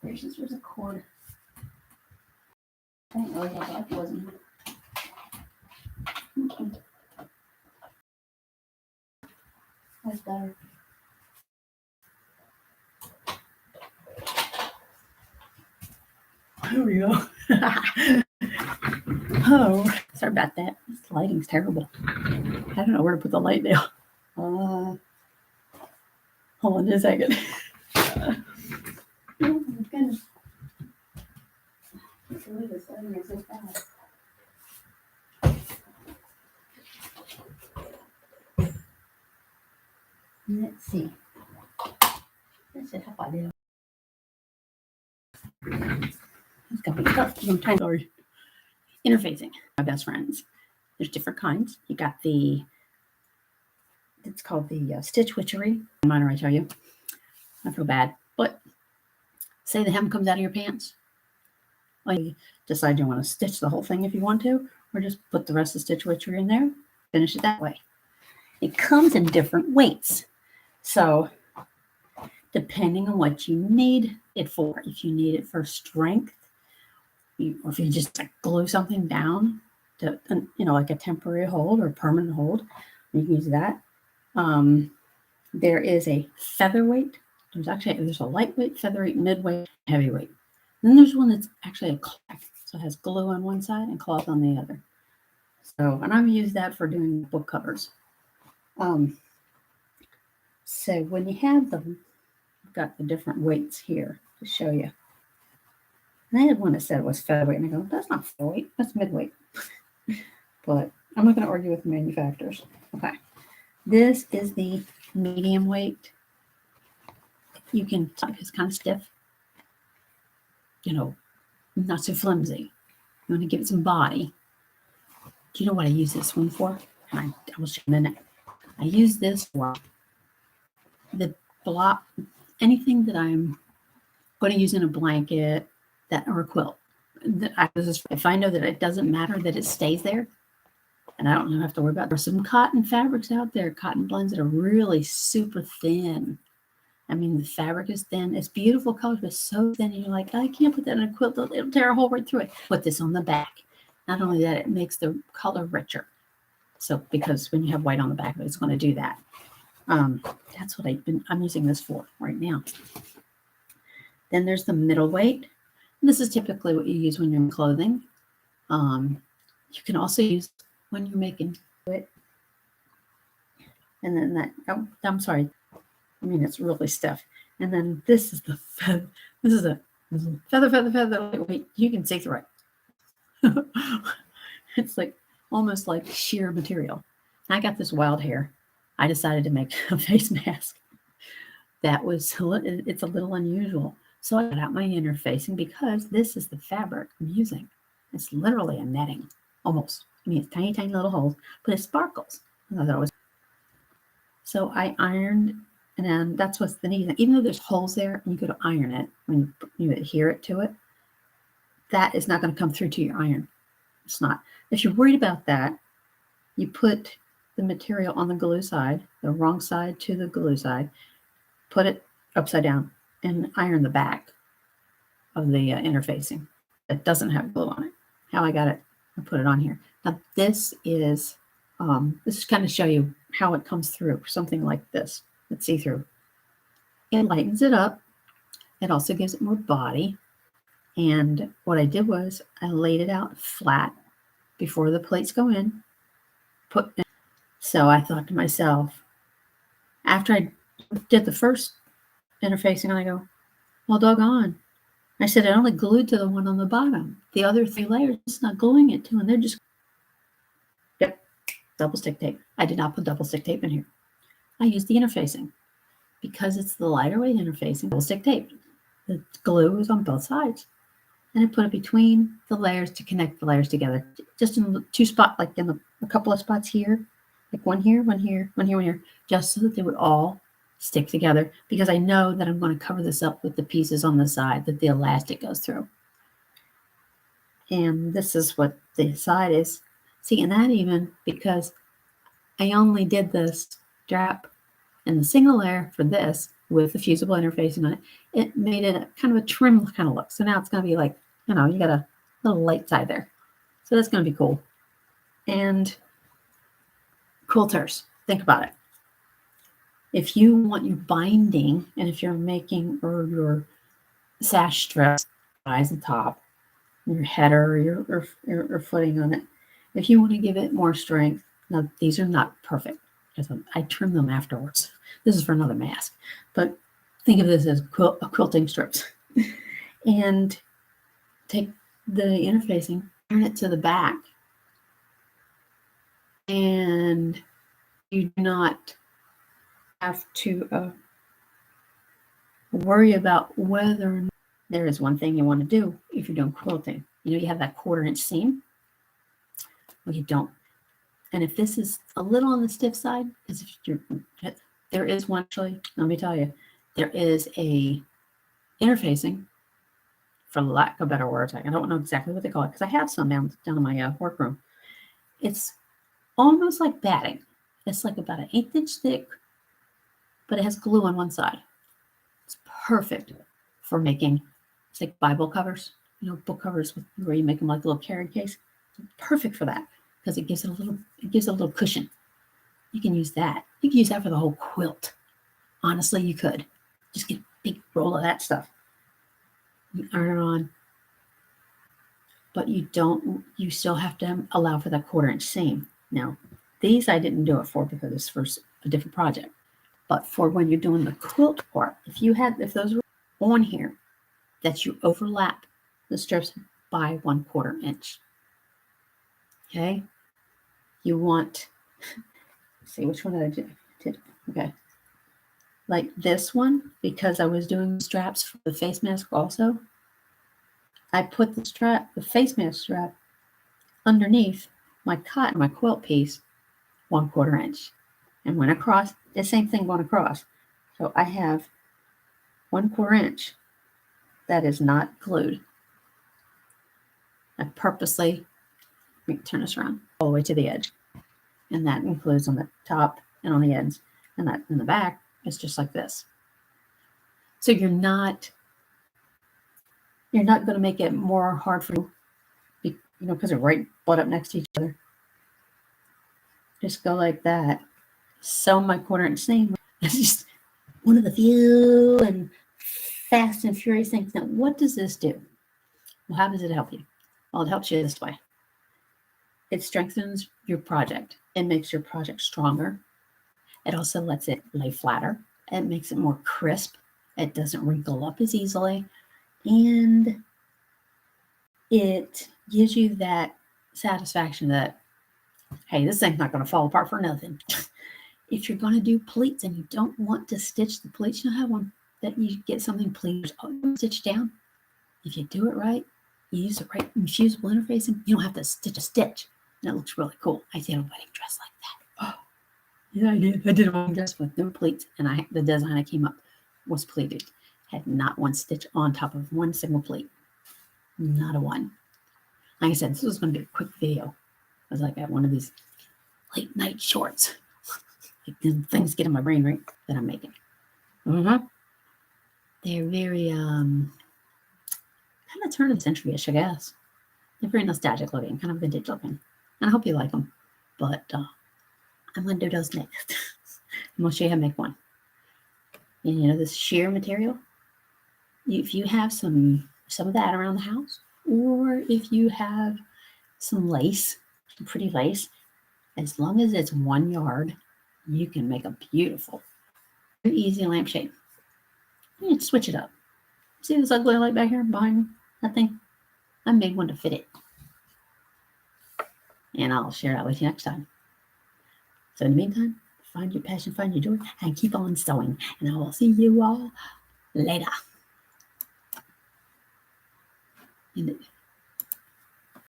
gracious, there's a cord. I didn't realize how black it was in here. That's better. There we go. Oh, sorry about that. This lighting's terrible. I don't know where to put the light now. Hold on just a second. Oh my goodness. I can't believe this lighting is so fast. Let's see. Let's see how I do. It's gonna be tough because I'm trying to interfacing. My best friends. There's different kinds. You got it's called the Stitch Witchery. Minor, I tell you. I feel bad, but say the hem comes out of your pants. Well, you decide you want to stitch the whole thing if you want to, or just put the rest of Stitch Witchery in there. Finish it that way. It comes in different weights. So depending on what you need it for, if you need it for strength, or if you just like glue something down to, like a temporary hold or a permanent hold, you can use that. There is a featherweight. There's a lightweight, featherweight, midweight, heavyweight. Then there's one that's actually a cloth. So it has glue on one side and cloth on the other. So, and I've used that for doing book covers. So when you have them, I've got the different weights here to show you. And I had one that said it was featherweight, and I go, that's not featherweight, that's midweight. But I'm not going to argue with the manufacturers. Okay. This is the medium weight. You can, it's kind of stiff, not so flimsy. You want to give it some body. Do you know what I use this one for? I will show you in a minute. I use this for the block, anything that I'm going to use in a blanket or a quilt. If I know that it doesn't matter that it stays there, and I don't have to worry about it. There's some cotton fabrics out there, cotton blends that are really super thin. I mean, the fabric is thin. It's beautiful colors, but so thin. And you're like, I can't put that in a quilt. It'll tear a hole right through it. Put this on the back. Not only that, it makes the color richer. So because when you have white on the back of it, it's going to do that. That's what I'm using this for right now. Then there's the middle weight. And this is typically what you use when you're in clothing. You can also use when you're making it. And then I'm sorry. I mean, it's really stiff. And then this is the feather. This is a feather. Wait, you can see through it. It's like almost like sheer material. I got this wild hair. I decided to make a face mask. It's a little unusual. So I got out my interfacing because this is the fabric I'm using. It's literally a netting, almost. I mean, it's tiny, tiny little holes, but it sparkles. So I ironed, and then that's what's the neat thing. Even though there's holes there, and you go to iron it, when you adhere it to it, that is not going to come through to your iron. It's not. If you're worried about that, you put the material on the glue side, the wrong side to the glue side, put it upside down, and iron the back of the interfacing. It doesn't have glue on it. How I got it, I put it on here. Now this is kind of show you how it comes through. Something like this. Let's see through. It lightens it up. It also gives it more body. And what I did was I laid it out flat before the plates go in. So I thought to myself, after I did the first interfacing, I go, well, doggone. I said, I only glued to the one on the bottom. The other 3 layers, it's not gluing it to, and they're just, yep, double stick tape. I did not put double stick tape in here. I used the interfacing because it's the lighter weight interfacing, double stick tape. The glue is on both sides. And I put it between the layers to connect the layers together. Just in 2 spots, like in a couple of spots here, like one here, one here, one here, one here, just so that they would all stick together, because I know that I'm going to cover this up with the pieces on the side that the elastic goes through. And this is what the side is. See, and that even because I only did this strap and the single layer for this with the fusible interfacing on it, it made it a kind of a trim kind of look. So now it's going to be like, you got a little light side there. So that's going to be cool. And quilters, think about it. If you want your binding, and if you're making or your sash strips, eyes and top, your header or footing on it, if you want to give it more strength, now these are not perfect because I trim them afterwards. This is for another mask, but think of this as quilting strips. And take the interfacing, turn it to the back, and you do not have to worry about whether there is one thing you want to do if you're doing quilting. You have that 1/4 inch seam. Well, you don't. And if this is a little on the stiff side, because there is one, actually, let me tell you, there is a interfacing, for lack of better words. I don't know exactly what they call it because I have some down in my workroom. It's almost like batting. It's like about an 1/8 inch thick, but it has glue on one side. It's perfect for making, it's like Bible covers, book covers where you make them like a little carry case. It's perfect for that because it gives it a little cushion. You can use that. You can use that for the whole quilt. Honestly, you could just get a big roll of that stuff. You iron it on, but you still have to allow for that 1/4 inch seam. Now, these I didn't do it for because it's for a different project. But for when you're doing the quilt part, if those were on here, that you overlap the strips by 1/4 inch. Okay? You want, see which one did I do? Okay. Like this one, because I was doing straps for the face mask also, I put the face mask strap underneath my quilt piece, 1/4 inch, and went across, the same thing going across. So I have 1/4 inch that is not glued. I purposely, let me turn this around, all the way to the edge. And that includes on the top and on the ends. And that in the back is just like this. So you're not going to make it more hard for you, because they're right butt up next to each other. Just go like that. Sew my 1/4 inch seam. It's just one of the few and fast and furious things. Now, what does this do? Well, how does it help you? Well, it helps you this way. It strengthens your project. It makes your project stronger. It also lets it lay flatter. It makes it more crisp. It doesn't wrinkle up as easily. And it gives you that satisfaction that, hey, this thing's not going to fall apart for nothing. If you're going to do pleats and you don't want to stitch the pleats, you'll have one that you get something pleats stitched down. If you do it right, you use the right infusible interfacing, you don't have to stitch a stitch. And it looks really cool. I did a wedding dress like that. Oh, yeah, I did. I did a wedding dress with no pleats, and the design I came up was pleated. Had not one stitch on top of one single pleat. Not a one. Like I said, this was going to be a quick video. It was like at one of these late night shorts. Things get in my brain, right, that I'm making. They're very kind of turn of the century-ish, I guess. They're very nostalgic looking, kind of vintage looking. And I hope you like them. But I'm going to do those next. I'm going to show you how to make one. And this sheer material, if you have some of that around the house, or if you have some lace, some pretty lace, as long as it's 1 yard, you can make a beautiful, very easy lampshade. You can switch it up. See this ugly light back here behind that thing? I made one to fit it. And I'll share that with you next time. So in the meantime, find your passion, find your joy, and keep on sewing. And I will see you all later.